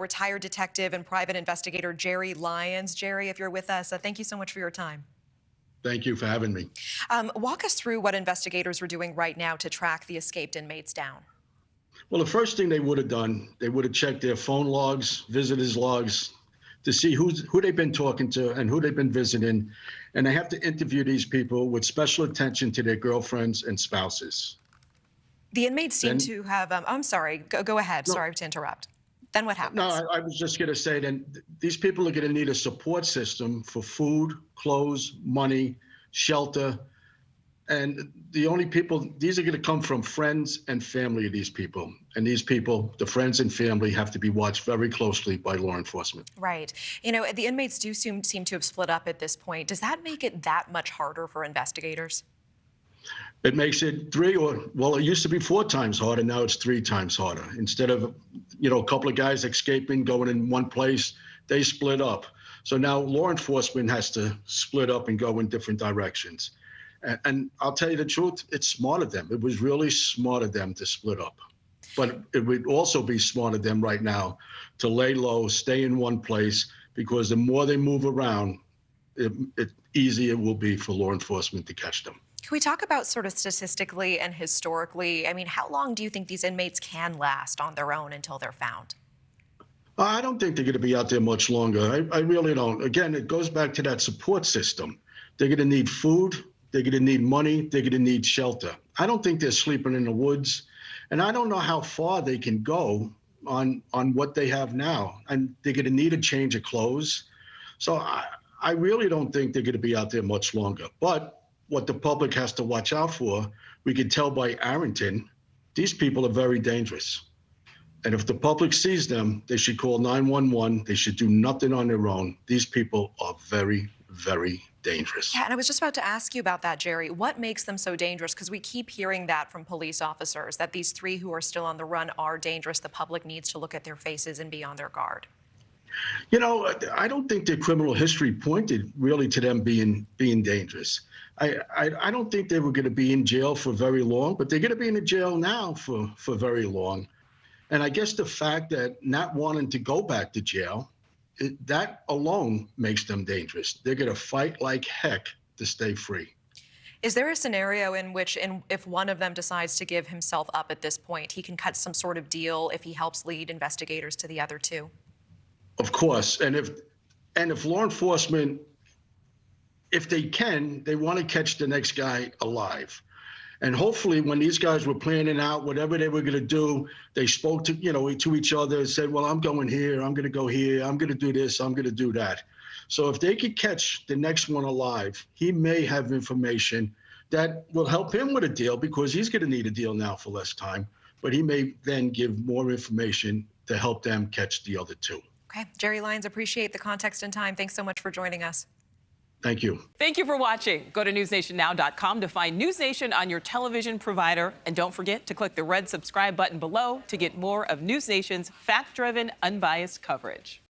retired detective and private investigator Jerry Lyons. Jerry, if you're with us, thank you so much for your time. Thank you for having me. Walk us through what investigators are doing right now to track the escaped inmates down. Well, the first thing they would have done, they would have checked their phone logs, visitors logs, to see who they've been talking to and who they've been visiting. And they have to interview these people with special attention to their girlfriends and spouses. The inmates seem to have, I'm sorry, go ahead. No, sorry to interrupt. Then what happens? No, I was just going to say that these people are going to need a support system for food, clothes, money, shelter. And the only people, these are going to come from friends and family of these people. And these people, the friends and family, have to be watched very closely by law enforcement. Right. You know, the inmates do seem to have split up at this point. Does that make it that much harder for investigators? It makes it it used to be 4 times harder. Now it's 3 times harder. Instead of, a couple of guys escaping, going in one place, they split up. So now law enforcement has to split up and go in different directions. And I'll tell you the truth, it's smart of them. It was really smart of them to split up. But it would also be smart of them right now to lay low, stay in one place, because the more they move around, it easier it will be for law enforcement to catch them. Can we talk about sort of statistically and historically? I mean, how long do you think these inmates can last on their own until they're found? I don't think they're going to be out there much longer. I really don't. Again, it goes back to that support system. They're going to need food. They're going to need money. They're going to need shelter. I don't think they're sleeping in the woods. And I don't know how far they can go on what they have now. And they're going to need a change of clothes. So I really don't think they're going to be out there much longer. But what the public has to watch out for, we can tell by Arrington, these people are very dangerous. And if the public sees them, they should call 911. They should do nothing on their own. These people are very, very dangerous. Yeah, and I was just about to ask you about that, Jerry. What makes them so dangerous? Because we keep hearing that from police officers, that these 3 who are still on the run are dangerous. The public needs to look at their faces and be on their guard. I don't think their criminal history pointed really to them being dangerous. I don't think they were going to be in jail for very long, but they're going to be in the jail now for very long. And I guess the fact that not wanting to go back to jail, that alone makes them dangerous. They're going to fight like heck to stay free. Is there a scenario in which, if one of them decides to give himself up at this point, he can cut some sort of deal if he helps lead investigators to the other 2? Of course. And if law enforcement, if they can, they want to catch the next guy alive. And hopefully when these guys were planning out whatever they were going to do, they spoke to, to each other and said, well, I'm going here, I'm going to go here, I'm going to do this, I'm going to do that. So if they could catch the next one alive, he may have information that will help him with a deal, because he's going to need a deal now for less time. But he may then give more information to help them catch the other 2. Okay. Jerry Lyons, appreciate the context and time. Thanks so much for joining us. Thank you. Thank you for watching. Go to newsnationnow.com to find News Nation on your television provider. And don't forget to click the red subscribe button below to get more of News Nation's fact-driven, unbiased coverage.